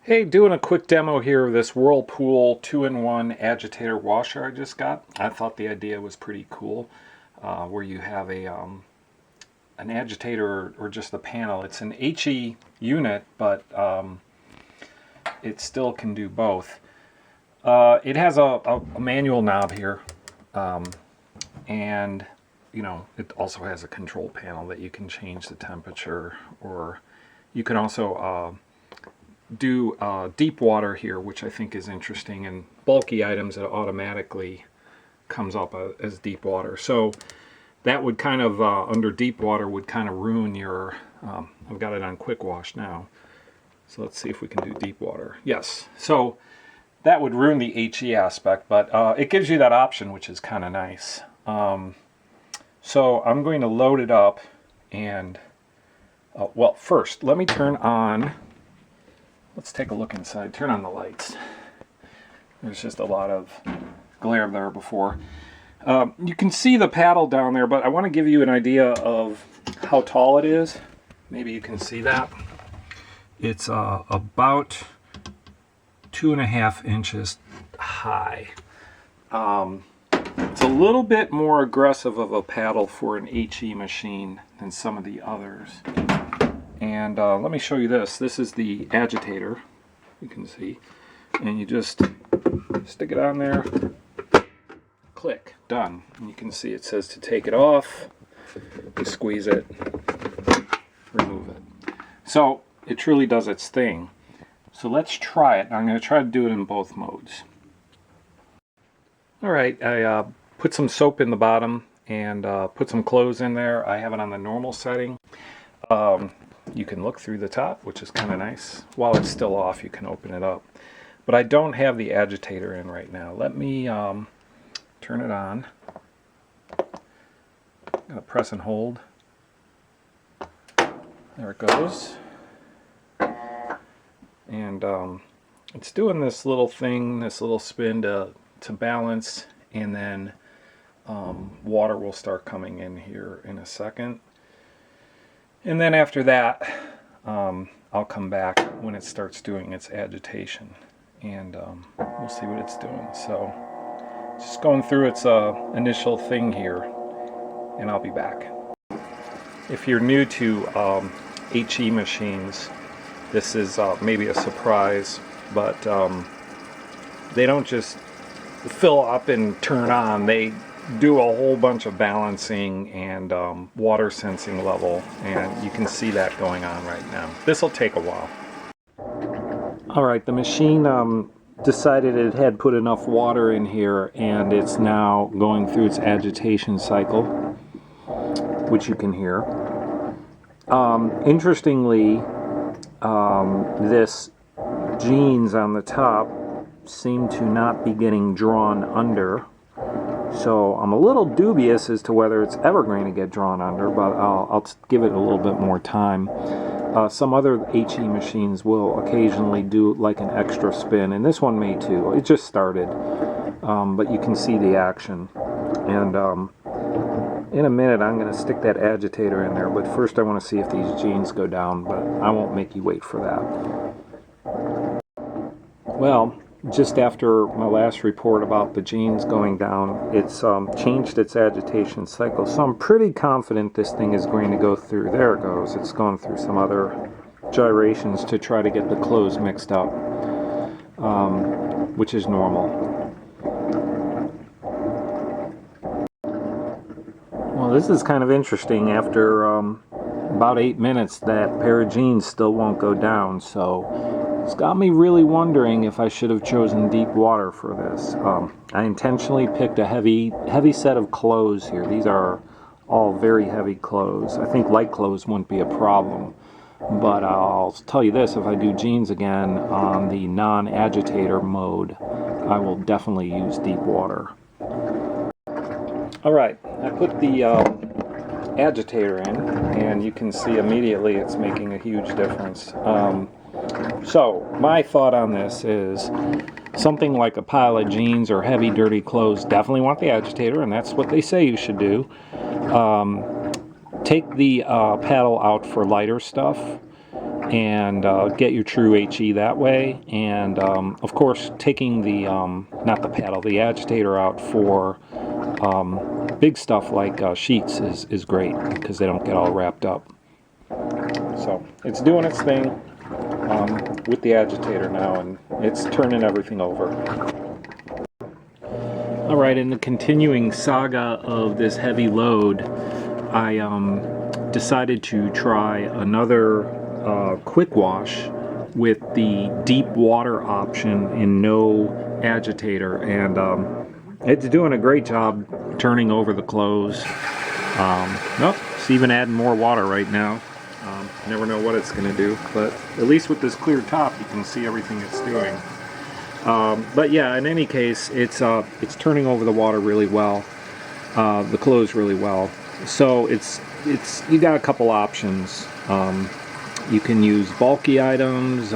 Hey, doing a quick demo here of this Whirlpool 2-in-1 agitator washer I just got. I thought the idea was pretty cool, where you have an agitator or just the panel. It's an HE unit, but it still can do both. It has a manual knob here, and it also has a control panel that you can change the temperature, or you can also do deep water here, which I think is interesting, and bulky items it automatically comes up as deep water. So that would kind of under deep water would kind of ruin your I've got it on quick wash now, so let's see if we can do deep water. Yes, so that would ruin the HE aspect, but it gives you that option, which is kind of nice. So I'm going to load it up, and well, first let me turn on. Let's take a look inside. Turn on the lights. There's just a lot of glare there before. You can see the paddle down there, but I want to give you an idea of how tall it is. Maybe you can see that. It's about 2.5 inches high. It's a little bit more aggressive of a paddle for an HE machine than some of the others. And let me show you this. This is the agitator, you can see. And you just stick it on there, click, done. And you can see it says to take it off, you squeeze it, remove it. So it truly does its thing. So let's try it. I'm going to try to do it in both modes. Alright, I put some soap in the bottom and put some clothes in there. I have it on the normal setting. You can look through the top, which is kind of nice. While it's still off, you can open it up. But I don't have the agitator in right now. Let me turn it on. I'm going to press and hold. There it goes. And it's doing this little thing, this little spin to balance, and then water will start coming in here in a second. And then after that, I'll come back when it starts doing its agitation, and we'll see what it's doing. So just going through its initial thing here, and I'll be back. If you're new to HE machines, this is maybe a surprise, but they don't just fill up and turn on. They do a whole bunch of balancing and water sensing level, and you can see that going on right now. This will take a while. Alright, the machine decided it had put enough water in here, and it's now going through its agitation cycle, which you can hear. Interestingly, this jeans on the top seem to not be getting drawn under. So I'm a little dubious as to whether it's ever going to get drawn under, but I'll give it a little bit more time. Some other HE machines will occasionally do like an extra spin, and this one may too. It just started, but you can see the action. And in a minute I'm going to stick that agitator in there, but first I want to see if these jeans go down, but I won't make you wait for that. Well, just after my last report about the jeans going down, it's changed its agitation cycle. So I'm pretty confident this thing is going to go through. There it goes. It's gone through some other gyrations to try to get the clothes mixed up, which is normal. Well, this is kind of interesting. After about 8 minutes, that pair of jeans still won't go down. So it's got me really wondering if I should have chosen deep water for this. I intentionally picked a heavy set of clothes here. These are all very heavy clothes. I think light clothes wouldn't be a problem. But I'll tell you this, if I do jeans again on the non-agitator mode, I will definitely use deep water. Alright, I put the agitator in, and you can see immediately it's making a huge difference. So, my thought on this is something like a pile of jeans or heavy, dirty clothes definitely want the agitator, and that's what they say you should do. Take the paddle out for lighter stuff. and get your true HE that way. And of course, taking the not the paddle, the agitator out for big stuff like sheets is great because they don't get all wrapped up. So it's doing its thing with the agitator now, and it's turning everything over. Alright, in the continuing saga of this heavy load, I decided to try another quick wash with the deep water option in no agitator, and it's doing a great job turning over the clothes. Nope, it's even adding more water right now. Never know what it's going to do, but at least with this clear top you can see everything it's doing. But yeah, in any case, it's turning over the water really well, the clothes really well. So you got a couple options. You can use bulky items,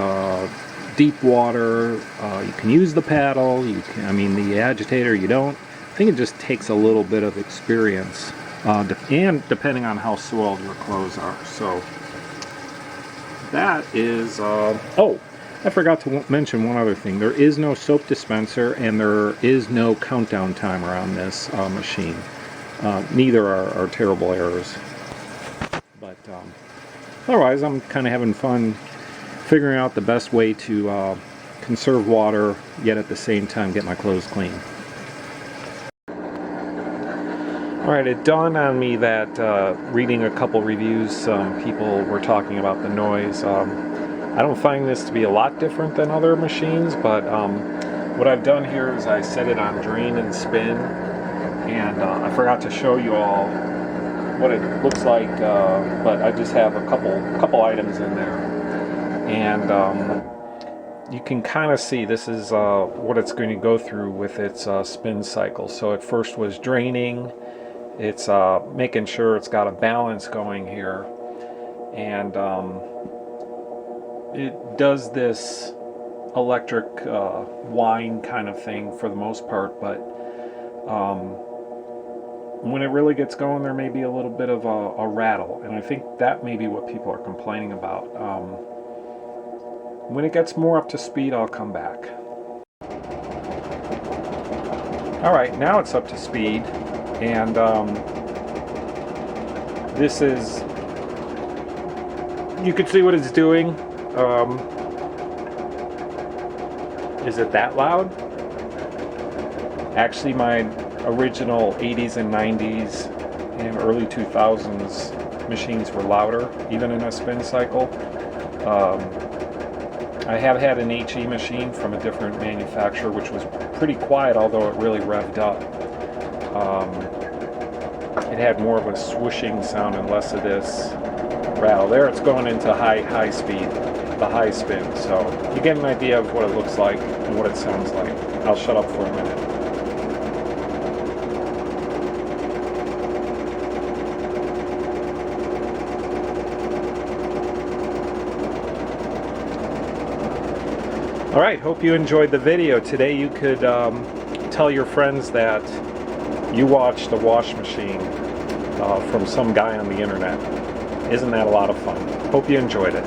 deep water. You can use the paddle. The agitator. You don't. I think it just takes a little bit of experience, and depending on how soiled your clothes are. So that is. Oh, I forgot to mention one other thing. There is no soap dispenser, and there is no countdown timer on this machine. Neither are terrible errors. But otherwise, I'm kind of having fun figuring out the best way to conserve water, yet at the same time get my clothes clean. Alright, it dawned on me that reading a couple reviews, some people were talking about the noise. I don't find this to be a lot different than other machines, but what I've done here is I set it on drain and spin, and I forgot to show you all what it looks like, but I just have a couple items in there, and you can kind of see this is what it's going to go through with its spin cycle. So at first was draining. It's making sure it's got a balance going here, and it does this electric whine kind of thing for the most part, but when it really gets going, there may be a little bit of a rattle, and I think that may be what people are complaining about. When it gets more up to speed, I'll come back. Alright, now it's up to speed, and this is, you can see what it's doing. Is it that loud? Actually, my original 80s and 90s and early 2000s machines were louder, even in a spin cycle. I have had an HE machine from a different manufacturer, which was pretty quiet, although it really revved up. It had more of a swooshing sound and less of this rattle. There it's going into high speed, the high spin, so you get an idea of what it looks like and what it sounds like. I'll shut up for a minute. Alright, hope you enjoyed the video. Today you could tell your friends that you watched a wash machine from some guy on the internet. Isn't that a lot of fun? Hope you enjoyed it.